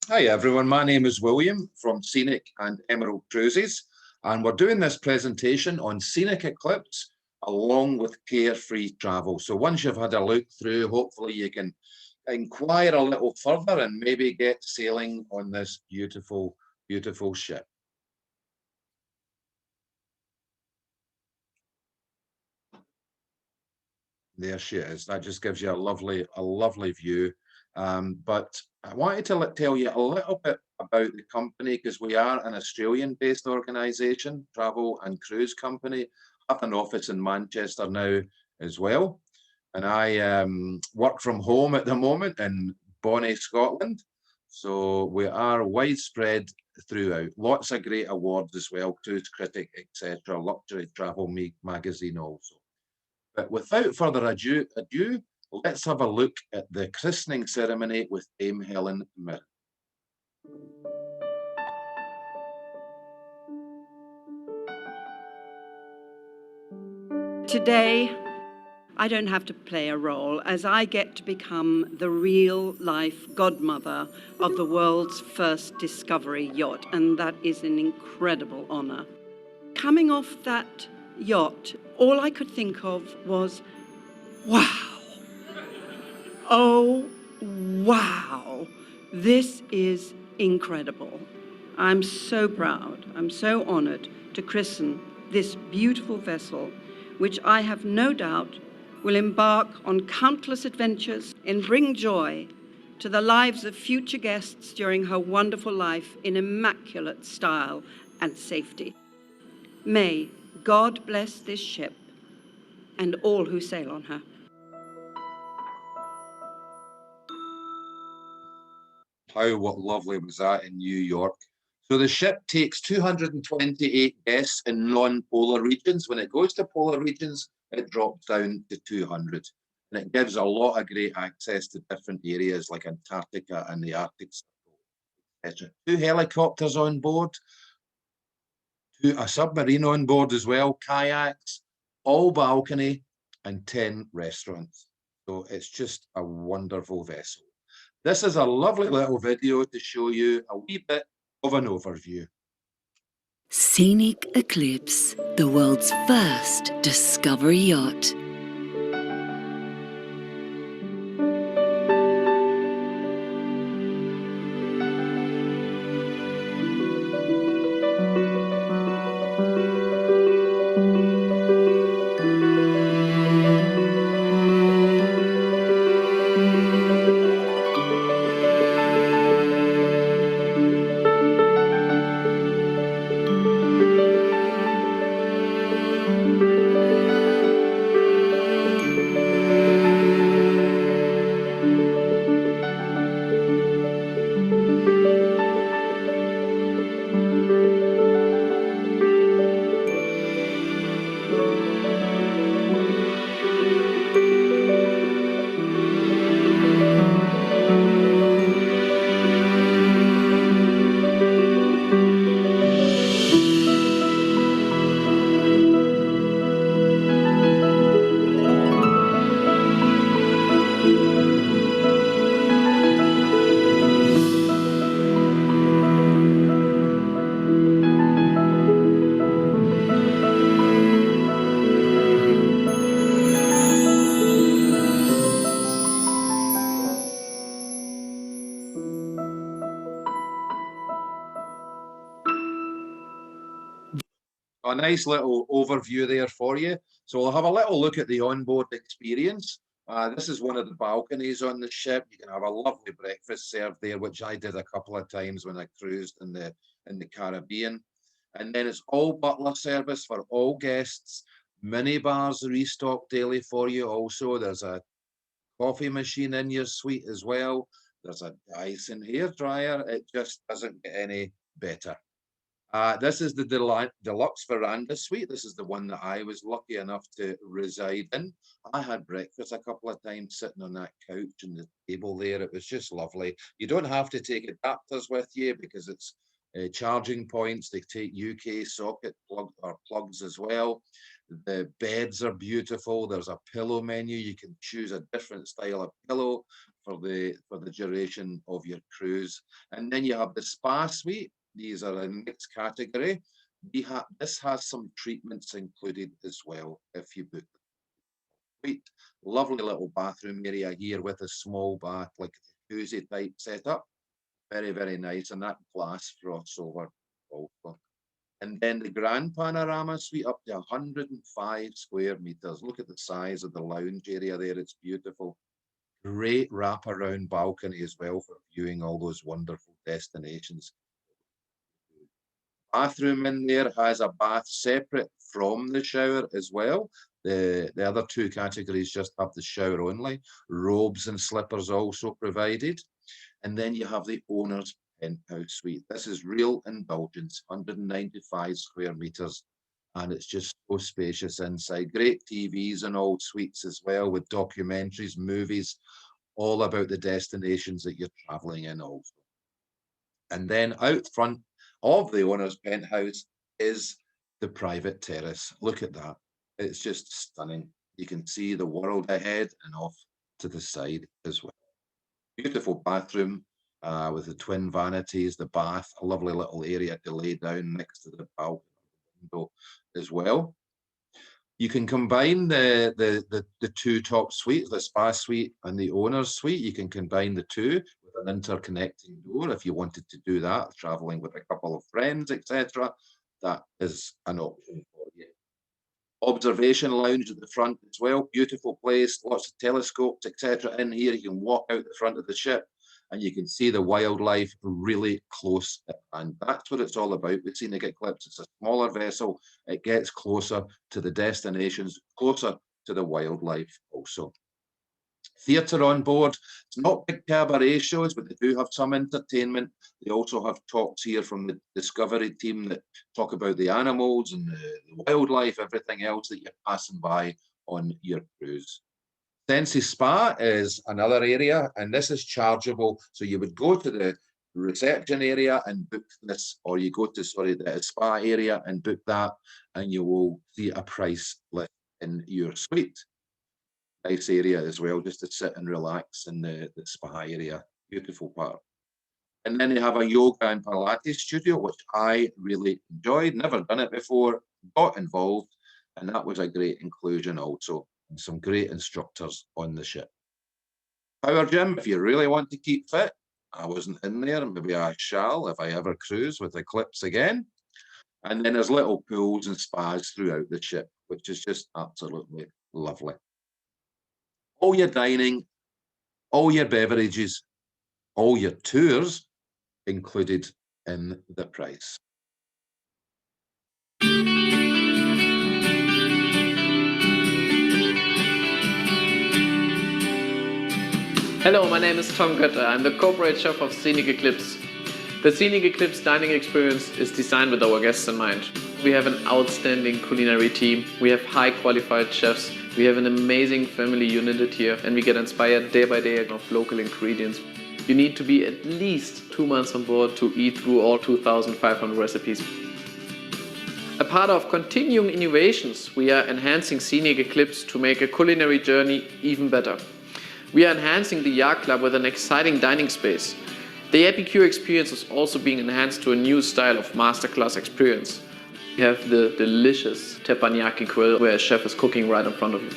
Hi everyone, my name is William from Scenic and Emerald Cruises, and we're doing this presentation on Scenic Eclipse along with carefree travel. So once you've had a look through, hopefully you can inquire a little further and maybe get sailing on this beautiful, beautiful ship. There she is. That just gives you a lovely view. But I wanted to tell you a little bit about the company because we are an Australian-based organisation, travel and cruise company. Have an office in Manchester now as well. And I work from home at the moment in Bonnie, Scotland. So we are widespread throughout. Lots of great awards as well, Cruise Critic, etc., Luxury Travel magazine also. But without further ado, let's have a look at the christening ceremony with Dame Helen Mirren. Today, I don't have to play a role as I get to become the real-life godmother of the world's first discovery yacht, and that is an incredible honor. Coming off that yacht, all I could think of was, wow. Oh, wow. This is incredible. I'm so proud, I'm so honored to christen this beautiful vessel, which I have no doubt will embark on countless adventures and bring joy to the lives of future guests during her wonderful life in immaculate style and safety. May God bless this ship and all who sail on her. What lovely was that in New York? So the ship takes 228 guests in non-polar regions. When it goes to polar regions, it drops down to 200. And it gives a lot of great access to different areas like Antarctica and the Arctic Circle, etc. Two helicopters on board, a submarine on board as well, kayaks, all balcony, and 10 restaurants. So it's just a wonderful vessel. This is a lovely little video to show you a wee bit of an overview. Scenic Eclipse, the world's first discovery yacht. A nice little overview there for you. So we'll have a little look at the onboard experience. This is one of the balconies on the ship. You can have a lovely breakfast served there, which I did a couple of times when I cruised in the Caribbean. And then it's all butler service for all guests. Mini bars restocked daily for you. Also, there's a coffee machine in your suite as well. There's a Dyson hair dryer. It just doesn't get any better. This is the deluxe veranda suite. This is the one that I was lucky enough to reside in. I had breakfast a couple of times sitting on that couch and the table there. It was just lovely. You don't have to take adapters with you because it's charging points. They take UK socket plugs as well. The beds are beautiful. There's a pillow menu. You can choose a different style of pillow for the duration of your cruise. And then you have the spa suite. These are a next category. This has some treatments included as well if you book the suite. Lovely little bathroom area here with a small bath, like a jacuzzi type setup. Very, very nice. And that glass crossover also. And then the Grand Panorama Suite up to 105 square meters. Look at the size of the lounge area there. It's beautiful. Great wraparound balcony as well for viewing all those wonderful destinations. Bathroom in there has a bath separate from the shower as well. The other two categories just have the shower only. Robes and slippers also provided. And then you have the owner's penthouse suite. This is real indulgence, 195 square meters. And it's just so spacious inside. Great TVs and old suites as well, with documentaries, movies, all about the destinations that you're traveling in also. And then out front of the owner's penthouse is the private terrace. Look at that. It's just stunning. You can see the world ahead and off to the side as well. Beautiful bathroom with the twin vanities, the bath, a lovely little area to lay down next to the balcony window as well. You can combine the two top suites, the spa suite and the owner's suite. You can combine the two with an interconnecting door if you wanted to do that, traveling with a couple of friends, etc. That is an option for you. Observation lounge at the front as well. Beautiful place, lots of telescopes, etc. in here. You can walk out the front of the ship and you can see the wildlife really close. And that's what it's all about with Scenic Eclipse. It's a smaller vessel. It gets closer to the destinations, closer to the wildlife also. Theatre on board. It's not big cabaret shows, but they do have some entertainment. They also have talks here from the Discovery team that talk about the animals and the wildlife, everything else that you're passing by on your cruise. Sensi Spa is another area, and this is chargeable. So you would go to the reception area and book this, or you go to, the spa area and book that, and you will see a price list in your suite. Nice area as well, just to sit and relax in the spa area. Beautiful part. And then they have a yoga and Pilates studio, which I really enjoyed. Never done it before, got involved, and that was a great inclusion also. And some great instructors on the ship. Power gym, if you really want to keep fit. I wasn't in there, maybe I shall if I ever cruise with Eclipse again. And then there's little pools and spas throughout the ship, which is just absolutely lovely. All your dining, all your beverages, all your tours included in the price. Hello, my name is Tom Götter. I'm the corporate chef of Scenic Eclipse. The Scenic Eclipse dining experience is designed with our guests in mind. We have an outstanding culinary team, we have high qualified chefs, we have an amazing family unit here, and we get inspired day by day of local ingredients. You need to be at least 2 months on board to eat through all 2,500 recipes. A part of continuing innovations, we are enhancing Scenic Eclipse to make a culinary journey even better. We are enhancing the Yacht Club with an exciting dining space. The Epicure experience is also being enhanced to a new style of masterclass experience. We have the delicious teppanyaki grill where a chef is cooking right in front of you.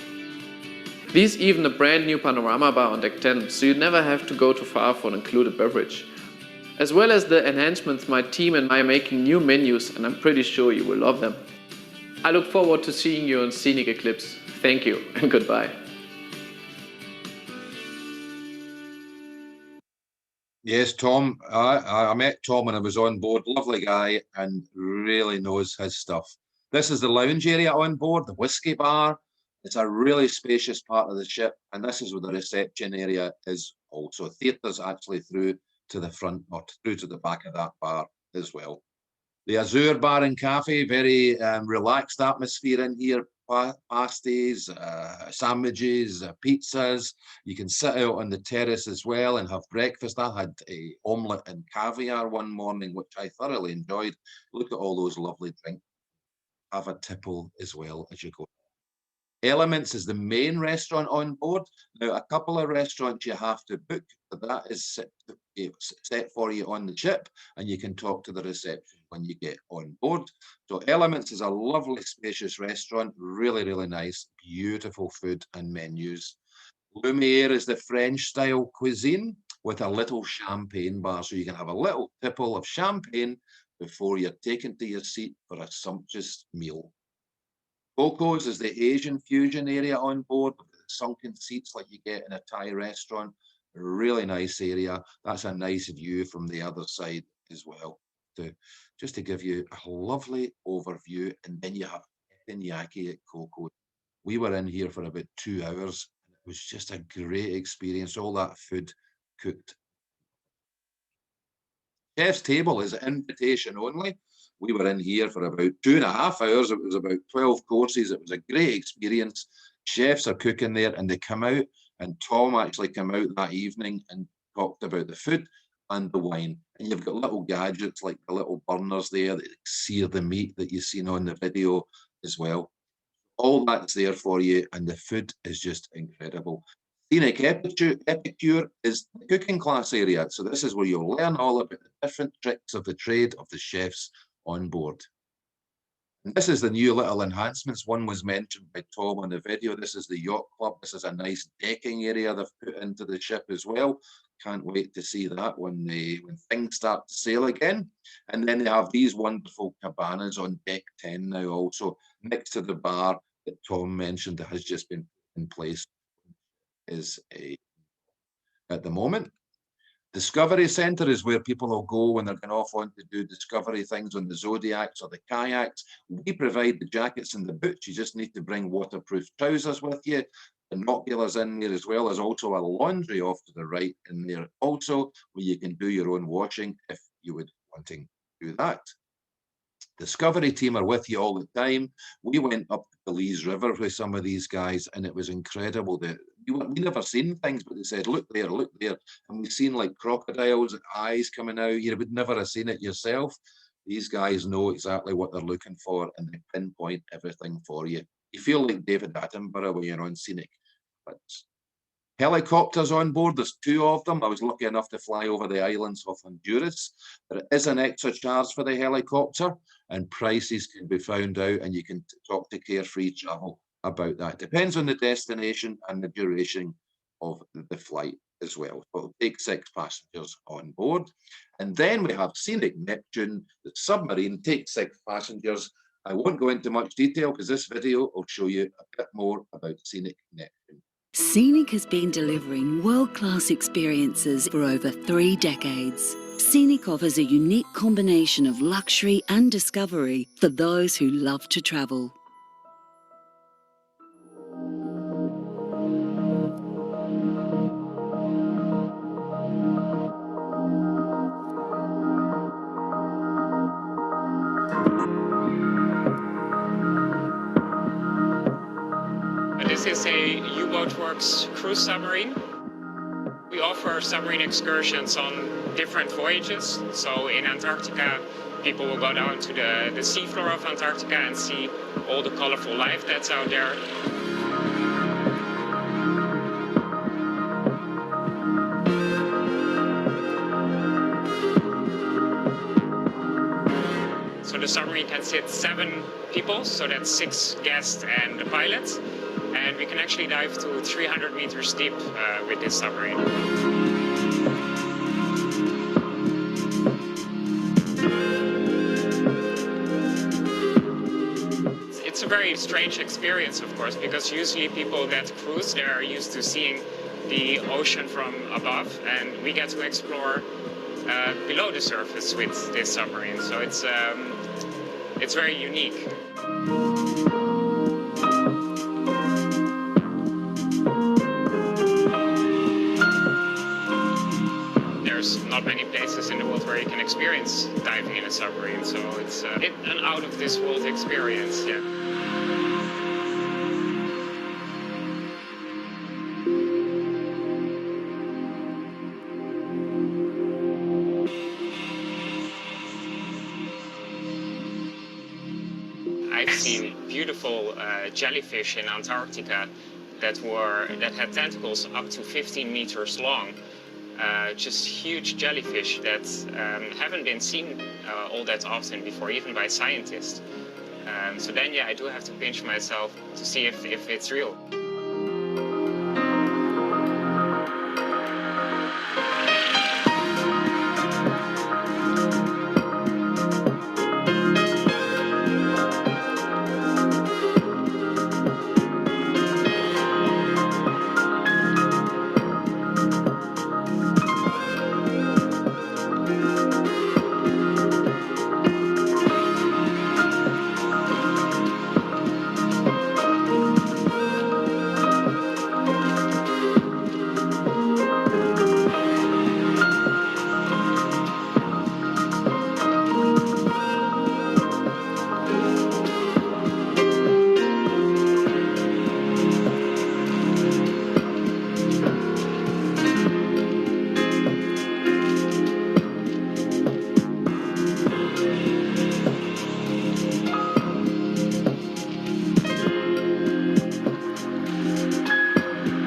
There's even a brand new panorama bar on deck 10, so you never have to go too far for an included beverage. As well as the enhancements, my team and I are making new menus, and I'm pretty sure you will love them. I look forward to seeing you on Scenic Eclipse. Thank you and goodbye. Yes, Tom. I met Tom when I was on board. Lovely guy and really knows his stuff. This is the lounge area on board, the whiskey bar. It's a really spacious part of the ship, and this is where the reception area is also. Theatre's actually through to the front or through to the back of that bar as well. The Azure Bar and Cafe, very relaxed atmosphere in here. Pasties, sandwiches, pizzas. You can sit out on the terrace as well and have breakfast. I had a omelette and caviar one morning, which I thoroughly enjoyed. Look at all those lovely drinks. Have a tipple as well as you go. Elements is the main restaurant on board. Now, a couple of restaurants you have to book, but that is set for you on the ship, and you can talk to the reception when you get on board. So Elements is a lovely, spacious restaurant, really, really nice, beautiful food and menus. Lumiere is the French-style cuisine with a little champagne bar, so you can have a little tipple of champagne before you're taken to your seat for a sumptuous meal. Coco's is the Asian fusion area on board, with the sunken seats like you get in a Thai restaurant. Really nice area. That's a nice view from the other side as well. Just to give you a lovely overview, and then you have teppanyaki at Coco. We were in here for about 2 hours, and it was just a great experience. All that food cooked. Chef's table is invitation only. We were in here for about 2.5 hours. It was about 12 courses. It was a great experience. Chefs are cooking there, and they come out, and Tom actually came out that evening and talked about the food and the wine. And you've got little gadgets like the little burners there that sear the meat that you've seen on the video as well. All that's there for you, and the food is just incredible. Scenic Epicure is the cooking class area. So this is where you'll learn all about the different tricks of the trade of the chefs on board. And this is the new little enhancements. One was mentioned by Tom on the video. This is the Yacht Club. This is a nice decking area they've put into the ship as well. Can't wait to see that when things start to sail again. And then they have these wonderful cabanas on deck 10 now, also next to the bar that Tom mentioned that has just been put in place at the moment. Discovery Centre is where people will go when they're going off on to do discovery things on the Zodiacs or the kayaks. We provide the jackets and the boots. You just need to bring waterproof trousers with you. Binoculars in there, as well as also a laundry off to the right in there also, where you can do your own washing if you would wanting to do that. Discovery team are with you all the time. We went up the Lees River with some of these guys, and it was incredible. We never seen things, but they said, look there, and we've seen like crocodiles, eyes coming out. You would never have seen it yourself. These guys know exactly what they're looking for, and they pinpoint everything for you. You feel like David Attenborough when you're on Scenic. But helicopters on board, there's 2 of them. I was lucky enough to fly over the islands of Honduras. There is an extra charge for the helicopter, and prices can be found out, and you can talk to Carefree Travel about that. Depends on the destination and the duration of the flight as well. But it'll take 6 passengers on board. And then we have Scenic Neptune. The submarine takes 6 passengers. I won't go into much detail because this video will show you a bit more about Scenic Neptune. Scenic has been delivering world-class experiences for over 3 decades. Scenic offers a unique combination of luxury and discovery for those who love to travel. This is a U-Boat Works cruise submarine. We offer submarine excursions on different voyages. So in Antarctica, people will go down to the seafloor of Antarctica and see all the colorful life that's out there. So the submarine can sit 7 people, so that's 6 guests and a pilot. And we can actually dive to 300 meters deep with this submarine. It's a very strange experience, of course, because usually people that cruise, they're used to seeing the ocean from above, and we get to explore below the surface with this submarine. So it's very unique. There's not many places in the world where you can experience diving in a submarine, so it's an out-of-this-world experience, yeah. I I've seen beautiful jellyfish in Antarctica that had tentacles up to 15 meters long. Just huge jellyfish that haven't been seen all that often before, even by scientists. So then, yeah, I do have to pinch myself to see if it's real.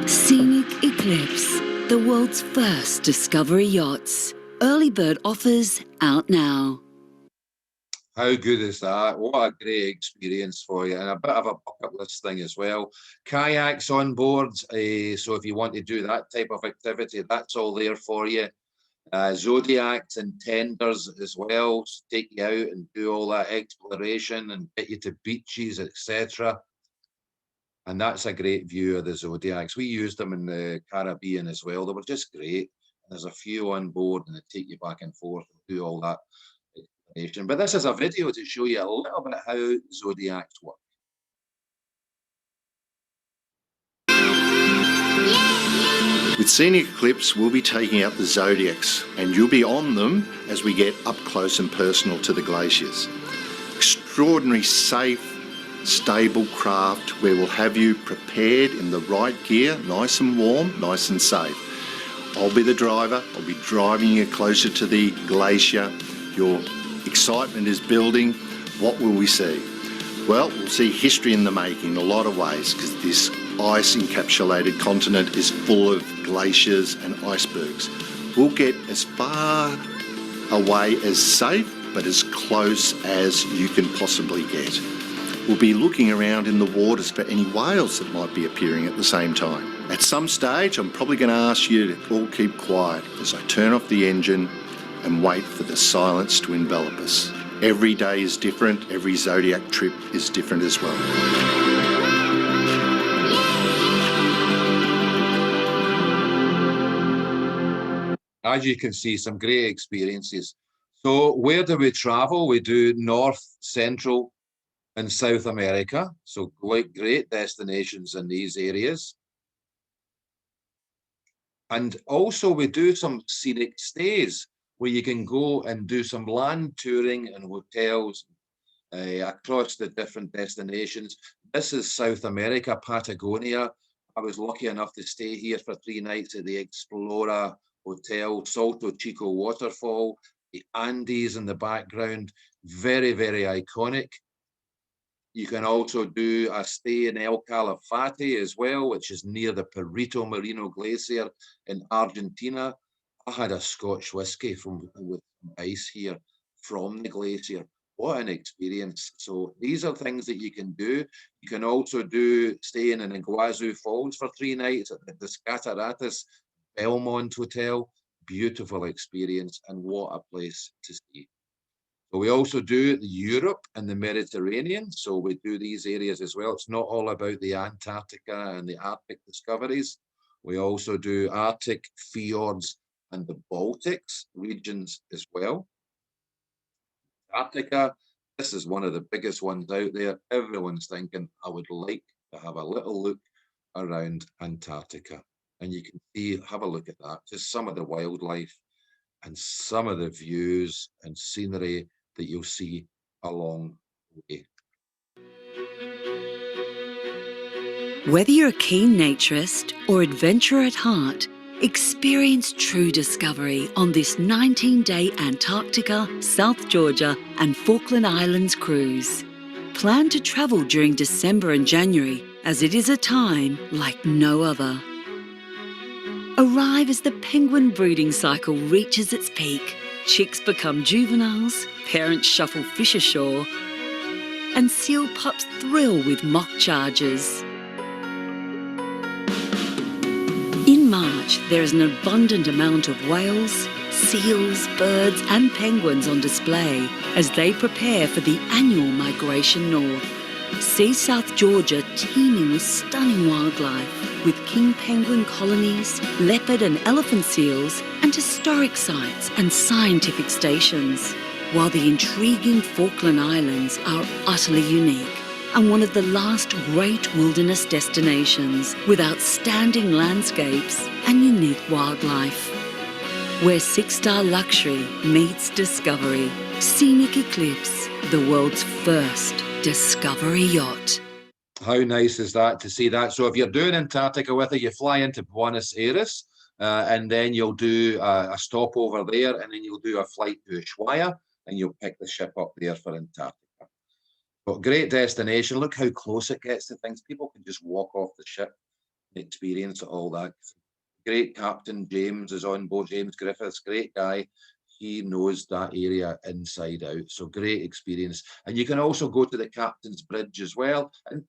Scenic Eclipse, the world's first discovery yachts. Early bird offers out now. How good is that? What a great experience for you, and a bit of a bucket list thing as well. Kayaks on board, so if you want to do that type of activity, that's all there for you. Zodiacs and tenders as well, to take you out and do all that exploration and get you to beaches, etc. And that's a great view of the Zodiacs. We used them in the Caribbean as well. They were just great. There's a few on board and they take you back and forth and do all that exploration. But this is a video to show you a little bit how Zodiacs work. With Scenic Eclipse, we'll be taking out the Zodiacs, and you'll be on them as we get up close and personal to the glaciers. Extraordinary, safe, stable craft where we'll have you prepared in the right gear, nice and warm, nice and safe. I'll be the driver, I'll be driving you closer to the glacier. Your excitement is building. What will we see? Well, we'll see history in the making in a lot of ways, because this ice-encapsulated continent is full of glaciers and icebergs. We'll get as far away as safe, but as close as you can possibly get. We'll be looking around in the waters for any whales that might be appearing at the same time. At some stage, I'm probably going to ask you to all keep quiet as I turn off the engine and wait for the silence to envelop us. Every day is different, every Zodiac trip is different as well. As you can see, some great experiences. So where do we travel? We do North, Central, and South America. So great destinations in these areas. And also we do some scenic stays where you can go and do some land touring and hotels across the different destinations. This is South America, Patagonia. I was lucky enough to stay here for 3 nights at the Explora Hotel, Salto Chico waterfall, the Andes in the background, very, very iconic. You can also do a stay in El Calafate as well, which is near the Perito Moreno Glacier in Argentina. I had a Scotch whiskey with ice here from the glacier. What an experience. So these are things that you can do. You can also do staying in Iguazu Falls for 3 nights at the Cataratas Belmont Hotel. Beautiful experience, and what a place to see. So we also do Europe and the Mediterranean. So we do these areas as well. It's not all about the Antarctica and the Arctic discoveries. We also do Arctic, fjords, and the Baltics regions as well. Antarctica, this is one of the biggest ones out there. Everyone's thinking, I would like to have a little look around Antarctica. And you can see, have a look at that, just some of the wildlife and some of the views and scenery that you'll see along the way. Whether you're a keen naturist or adventurer at heart, experience true discovery on this 19-day Antarctica, South Georgia and Falkland Islands cruise. Plan to travel during December and January, as it is a time like no other. Arrive as the penguin breeding cycle reaches its peak. Chicks become juveniles, parents shuffle fish ashore, and seal pups thrill with mock charges. In March, there is an abundant amount of whales, seals, birds and penguins on display as they prepare for the annual migration north. See South Georgia teeming with stunning wildlife, with king penguin colonies, leopard and elephant seals, and historic sites and scientific stations. While the intriguing Falkland Islands are utterly unique and one of the last great wilderness destinations with outstanding landscapes and unique wildlife. Where six-star luxury meets discovery. Scenic Eclipse, the world's first discovery yacht. How nice is that to see that? So if you're doing Antarctica with it, you fly into Buenos Aires and then you'll do a stopover there, and then you'll do a flight to Ushuaia and you'll pick the ship up there for Antarctica. But great destination. Look how close it gets to things. People can just walk off the ship and experience all that. Great captain James is on board, James Griffiths, great guy. He knows that area inside out. So great experience. And you can also go to the captain's bridge as well and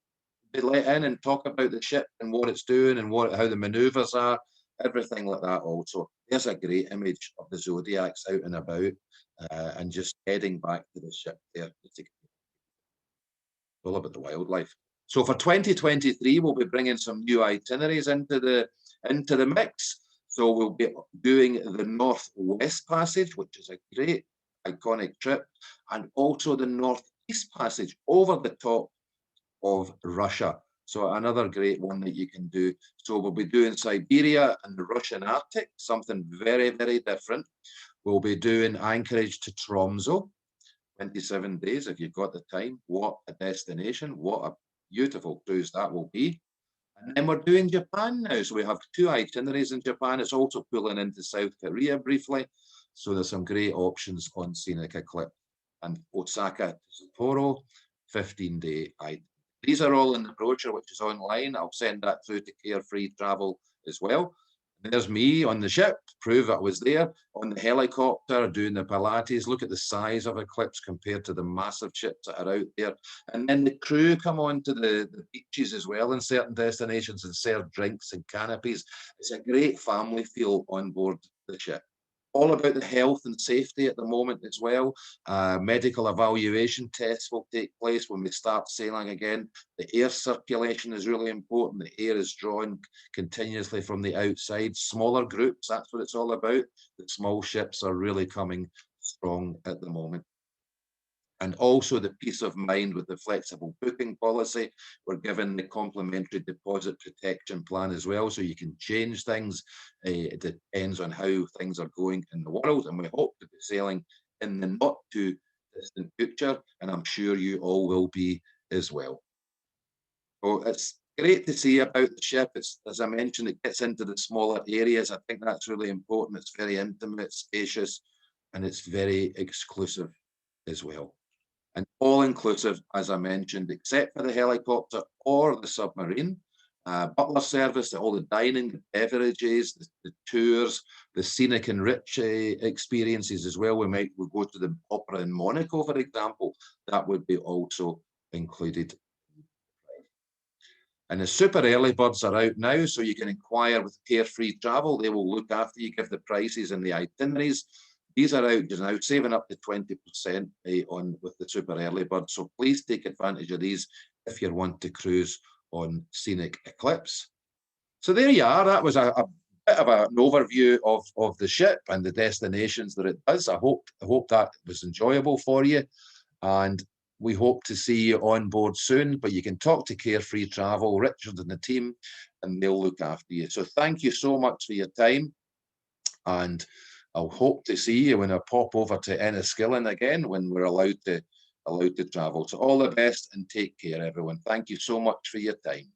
be let in and talk about the ship and what it's doing and how the maneuvers are, everything like that also. There's a great image of the Zodiacs out and about and just heading back to the ship there. It's all about the wildlife. So for 2023, we'll be bringing some new itineraries into the mix. So we'll be doing the Northwest Passage, which is a great iconic trip, and also the Northeast Passage over the top of Russia. So another great one that you can do. So we'll be doing Siberia and the Russian Arctic, something very, very different. We'll be doing Anchorage to Tromsø, 27 days if you've got the time. What a destination. What a beautiful cruise that will be. And then we're doing Japan now. So we have 2 itineraries in Japan. It's also pulling into South Korea briefly. So there's some great options on Scenic Eclipse. And Osaka to Sapporo, 15-day itinerary. These are all in the brochure, which is online. I'll send that through to Carefree Travel as well. And there's me on the ship, prove I was there, on the helicopter, doing the Pilates. Look at the size of Eclipse compared to the massive ships that are out there. And then the crew come on to the beaches as well in certain destinations and serve drinks and canopies. It's a great family feel on board the ship. All about the health and safety at the moment as well. Medical evaluation tests will take place when we start sailing again. The air circulation is really important. The air is drawn continuously from the outside. Smaller groups, that's what it's all about. The small ships are really coming strong at the moment. And also the peace of mind with the flexible booking policy. We're given the complimentary deposit protection plan as well, so you can change things. It depends on how things are going in the world, and we hope to be sailing in the not too distant future, and I'm sure you all will be as well. So it's great to see about the ship. It's, as I mentioned, it gets into the smaller areas. I think that's really important. It's very intimate, spacious, and it's very exclusive as well. And all-inclusive, as I mentioned, except for the helicopter or the submarine. Butler service, all the dining, the beverages, the tours, the scenic and rich experiences as well. We'll go to the opera in Monaco, for example. That would be also included. And the super early birds are out now, so you can inquire with Carefree Travel. They will look after you, give the prices and the itineraries. These are out just now, saving up to 20% on with the super early bird. So please take advantage of these if you want to cruise on Scenic Eclipse. So there you are. That was a bit of an overview of the ship and the destinations that it does. I hope that was enjoyable for you. And we hope to see you on board soon. But you can talk to Carefree Travel, Richard and the team, and they'll look after you. So thank you so much for your time. And I'll hope to see you when I pop over to Enniskillen again when we're allowed to travel. So all the best and take care, everyone. Thank you so much for your time.